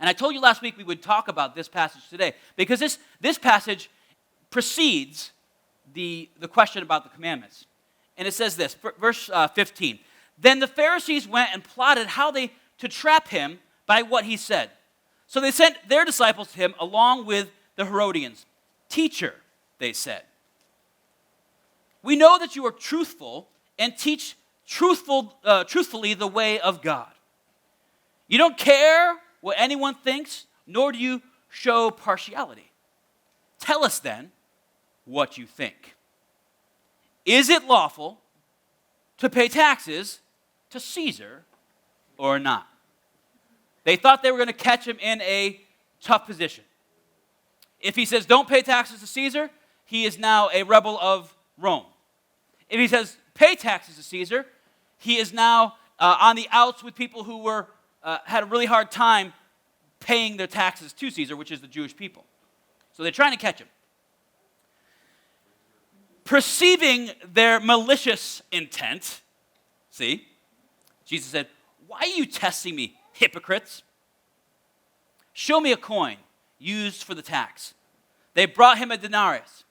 And I told you last week we would talk about this passage today because this passage precedes the question about the commandments. And it says this, verse 15. Then the Pharisees went and plotted how to trap him by what he said. So they sent their disciples to him along with the Herodians. Teacher, they said, we know that you are truthful and teach truthfully the way of God. You don't care what anyone thinks, nor do you show partiality. Tell us then what you think. Is it lawful to pay taxes to Caesar or not? They thought they were going to catch him in a tough position. If he says, don't pay taxes to Caesar, he is now a rebel of Rome. If he says, pay taxes to Caesar, he is now on the outs with people who had a really hard time paying their taxes to Caesar, which is the Jewish people. So they're trying to catch him. Perceiving their malicious intent, see, Jesus said, why are you testing me, hypocrites? Show me a coin used for the tax. They brought him a denarius.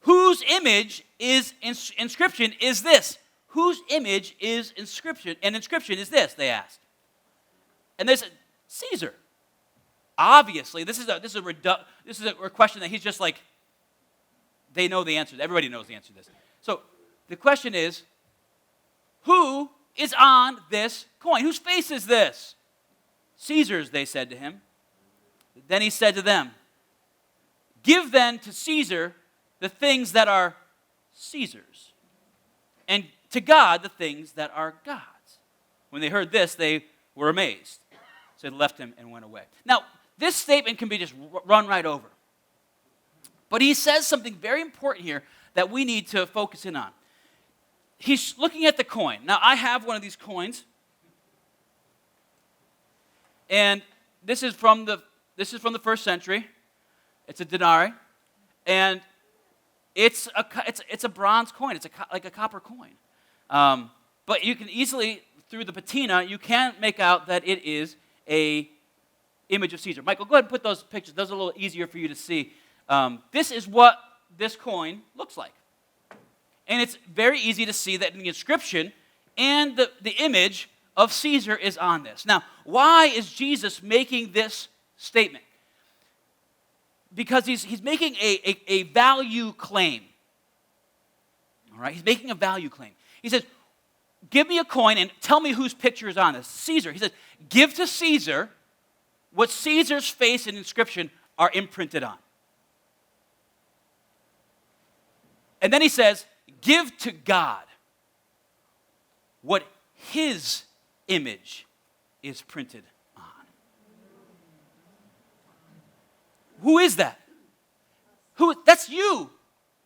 Whose image is inscription is this? Whose image is inscription? And inscription is this, they asked. And they said, Caesar. Obviously, this is a question that he's just like, they know the answer. Everybody knows the answer to this. So the question is, who is on this coin? Whose face is this? Caesar's, they said to him. Then he said to them, give then to Caesar the things that are Caesar's, and to God the things that are God's. When they heard this, they were amazed. So they left him and went away. Now, this statement can be just run right over. But he says something very important here that we need to focus in on. He's looking at the coin. Now, I have one of these coins. And this is from the first century. It's a denarii. And it's a bronze coin. It's like a copper coin. But you can easily, through the patina, you can make out that it is a image of Caesar. Michael, go ahead and put those pictures. Those are a little easier for you to see. This is what this coin looks like. And it's very easy to see that the inscription and the image of Caesar is on this. Now, why is Jesus making this statement? Because he's making a value claim. All right? He's making a value claim. He says, give me a coin and tell me whose picture is on this. Caesar. He says, give to Caesar what Caesar's face and inscription are imprinted on. And then he says, give to God what his image is printed on. Who is that? That's you.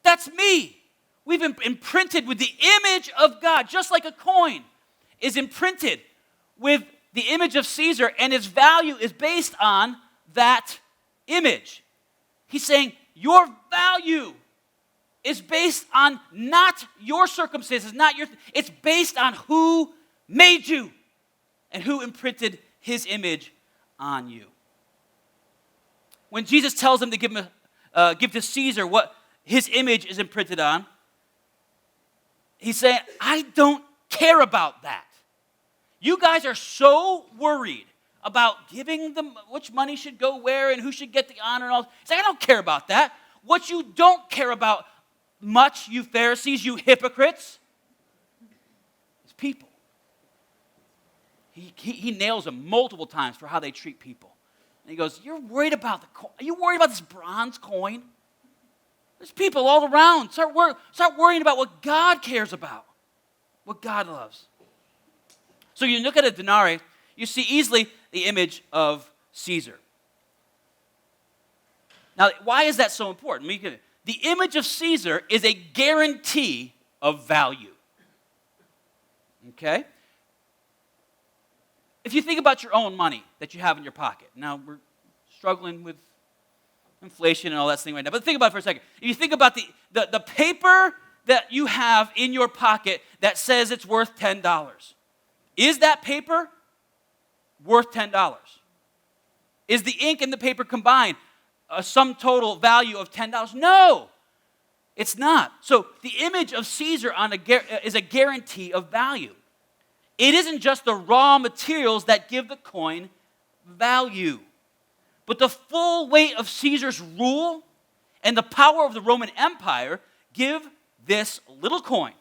That's me. We've been imprinted with the image of God, just like a coin is imprinted with the image of Caesar, and its value is based on that image. He's saying your value is based on not your circumstances, it's based on who made you and who imprinted his image on you. When Jesus tells them to give to Caesar what his image is imprinted on, he's saying, I don't care about that. You guys are so worried about giving them which money should go where and who should get the honor and all. He's like, I don't care about that. What you don't care about much, you Pharisees, you hypocrites, is people. He nails them multiple times for how they treat people. And he goes, you're worried about the coin? Are you worried about this bronze coin? There's people all around. Start worrying about what God cares about, what God loves. So you look at a denarii, you see easily the image of Caesar. Now, why is that so important? The image of Caesar is a guarantee of value. Okay? If you think about your own money that you have in your pocket. Now, we're struggling with inflation and all that thing right now, but think about it for a second. If you think about the paper that you have in your pocket that says it's worth $10, is that paper worth $10? Is the ink and the paper combined a sum total value of $10? No, it's not. So the image of Caesar is a guarantee of value. It isn't just the raw materials that give the coin value, but the full weight of Caesar's rule and the power of the Roman Empire give this little coin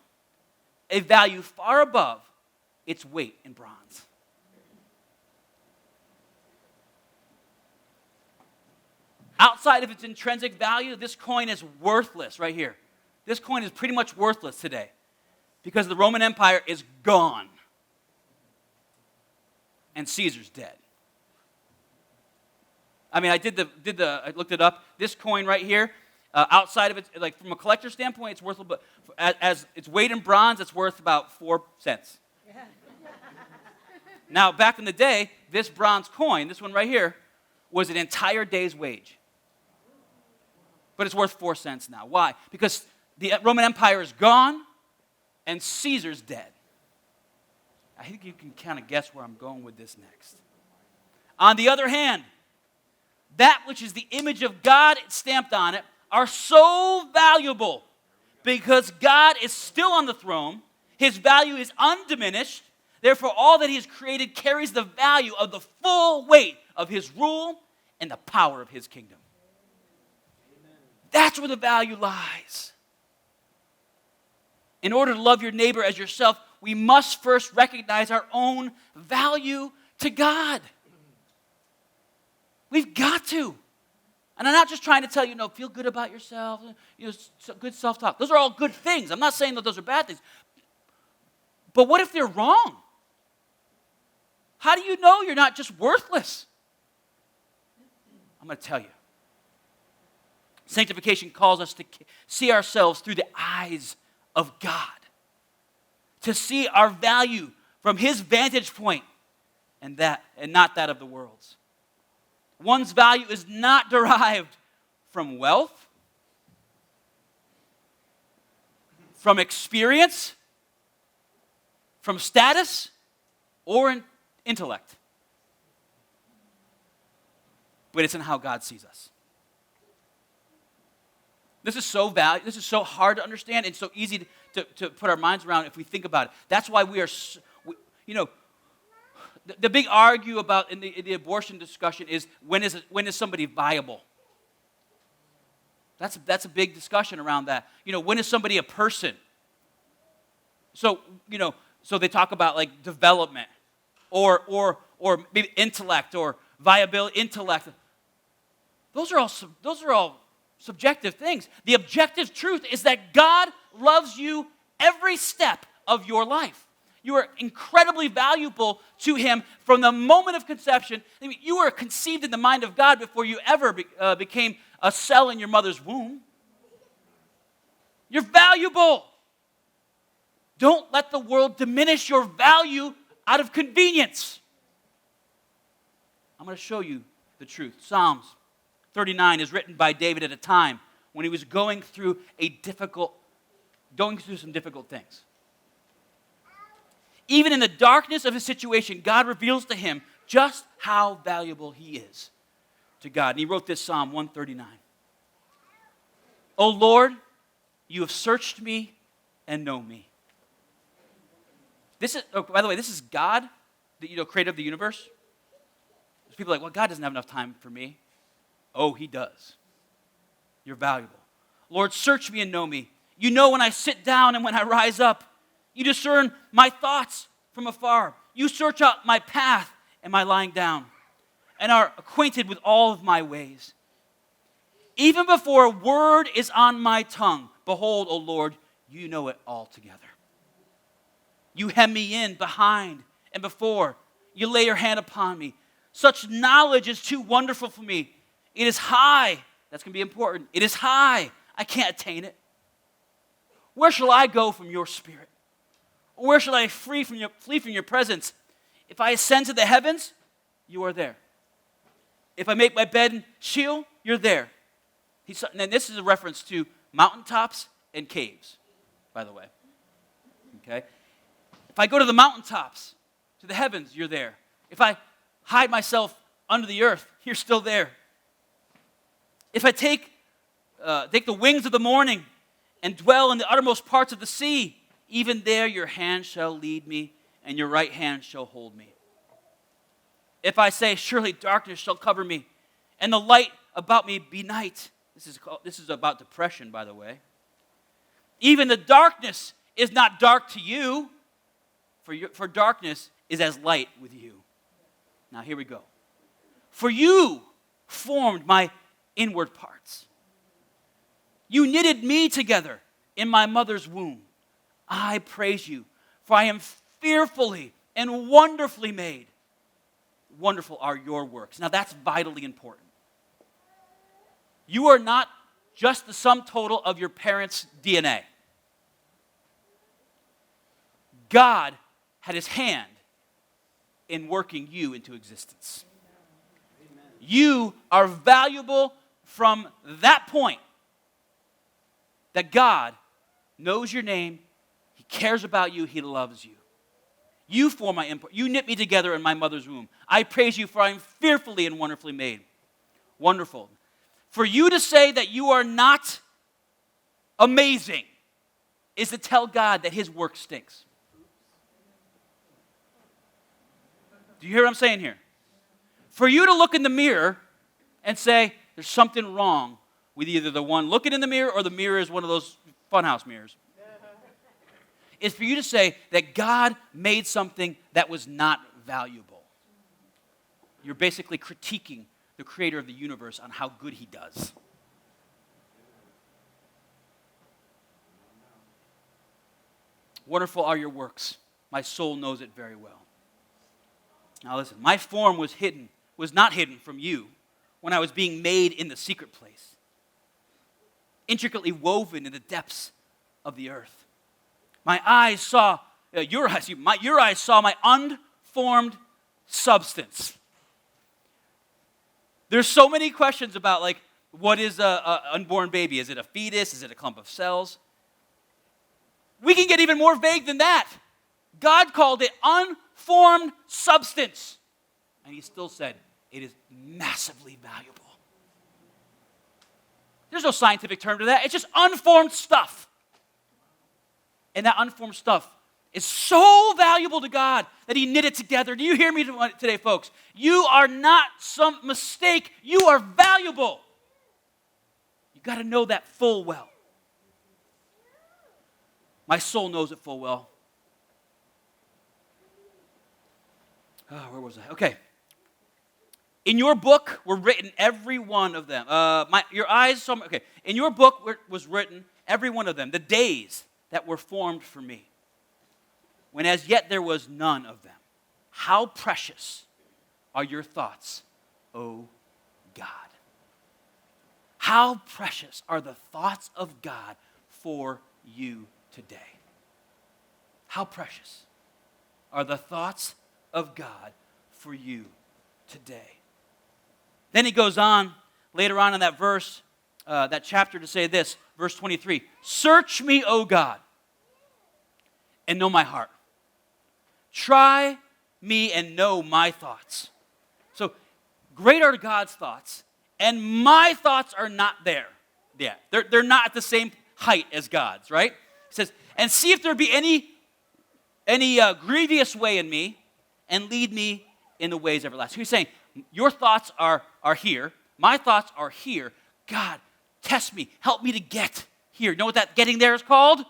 a value far above its weight in bronze. Outside of its intrinsic value, this coin is worthless right here. This coin is pretty much worthless today because the Roman Empire is gone and Caesar's dead. I mean, I looked it up. This coin right here, outside of it, like from a collector's standpoint, it's worth, but as its weight in bronze, it's worth about 4 cents. Now, back in the day, this bronze coin, this one right here, was an entire day's wage. But it's worth 4 cents now. Why? Because the Roman Empire is gone and Caesar's dead. I think you can kind of guess where I'm going with this next. On the other hand, that which is the image of God stamped on it are so valuable because God is still on the throne. His value is undiminished. Therefore, all that he has created carries the value of the full weight of his rule and the power of his kingdom. That's where the value lies. In order to love your neighbor as yourself, we must first recognize our own value to God. We've got to. And I'm not just trying to tell you, feel good about yourself, good self-talk. Those are all good things. I'm not saying that those are bad things. But what if they're wrong? How do you know you're not just worthless? I'm going to tell you. Sanctification calls us to see ourselves through the eyes of God, to see our value from his vantage point and not that of the world's. One's value is not derived from wealth, from experience, from status, or intellect. But it's in how God sees us. This is so hard to understand and so easy to put our minds around if we think about it. That's why the big argue about in the abortion discussion is when is somebody viable? That's a big discussion around that. When is somebody a person? So they talk about like development or maybe intellect or viability, intellect. Those are all subjective things. The objective truth is that God loves you every step of your life. You are incredibly valuable to him from the moment of conception. I mean, you were conceived in the mind of God before you ever became a cell in your mother's womb. You're valuable. Don't let the world diminish your value out of convenience. I'm going to show you the truth. Psalms 39 is written by David at a time when he was going through some difficult things. Even in the darkness of his situation, God reveals to him just how valuable he is to God. And he wrote this Psalm 139. O Lord, you have searched me and know me. By the way, this is God, the creator of the universe. There's people like, well, God doesn't have enough time for me. Oh, he does. You're valuable. Lord, search me and know me. You know when I sit down and when I rise up. You discern my thoughts from afar. You search out my path and my lying down and are acquainted with all of my ways. Even before a word is on my tongue, behold, O Lord, you know it altogether. You hem me in behind and before. You lay your hand upon me. Such knowledge is too wonderful for me. It is high. That's going to be important. It is high. I can't attain it. Where shall I go from your spirit? Or where shall I flee from your presence? If I ascend to the heavens, you are there. If I make my bed in Sheol, you're there. And this is a reference to mountaintops and caves, by the way. Okay? If I go to the mountaintops, to the heavens, you're there. If I hide myself under the earth, you're still there. If I take the wings of the morning and dwell in the uttermost parts of the sea, even there your hand shall lead me, and your right hand shall hold me. If I say, surely darkness shall cover me, and the light about me be night. This is about depression, by the way. Even the darkness is not dark to you, for darkness is as light with you. Now here we go. For you formed my inward parts. You knitted me together in my mother's womb. I praise you, for I am fearfully and wonderfully made. Wonderful are your works. Now that's vitally important. You are not just the sum total of your parents' DNA. God had his hand in working you into existence. Amen. You are valuable from that point that God knows your name, he cares about you, he loves you. You form my import. You knit me together in my mother's womb. I praise you, for I am fearfully and wonderfully made. Wonderful. For you to say that you are not amazing is to tell God that his work stinks. Do you hear what I'm saying here? For you to look in the mirror and say there's something wrong with either the one looking in the mirror or the mirror is one of those funhouse mirrors, is for you to say that God made something that was not valuable. You're basically critiquing the creator of the universe on how good he does. Wonderful are your works. My soul knows it very well. Now listen, my form was not hidden from you when I was being made in the secret place, intricately woven in the depths of the earth. My eyes saw, your eyes saw my unformed substance. There's so many questions about, like, what is an unborn baby? Is it a fetus? Is it a clump of cells? We can get even more vague than that. God called it unformed substance. And he still said it is massively valuable. There's no scientific term to that. It's just unformed stuff. And that unformed stuff is so valuable to God that he knit it together. Do you hear me today, folks? You are not some mistake. You are valuable. You got to know that full well. My soul knows it full well. Where was I? Okay. In your book were written every one of them. Your eyes saw. Okay. In your book was written every one of them. The days that were formed for me, when as yet there was none of them. How precious are your thoughts, O God? How precious are the thoughts of God for you today? How precious are the thoughts of God for you today? Then he goes on later on in that verse, that chapter, to say this, verse 23. Search me, O God, and know my heart. Try me and know my thoughts. So great are God's thoughts, and my thoughts are not there. Yeah, they're not at the same height as God's, right? He says, and see if there be any grievous way in me, and lead me in the ways everlasting. So he's saying, your thoughts are here. My thoughts are here. God, test me. Help me to get here. You know what that getting there is called?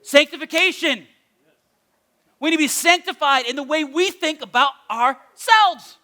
Sanctification. We need to be sanctified in the way we think about ourselves.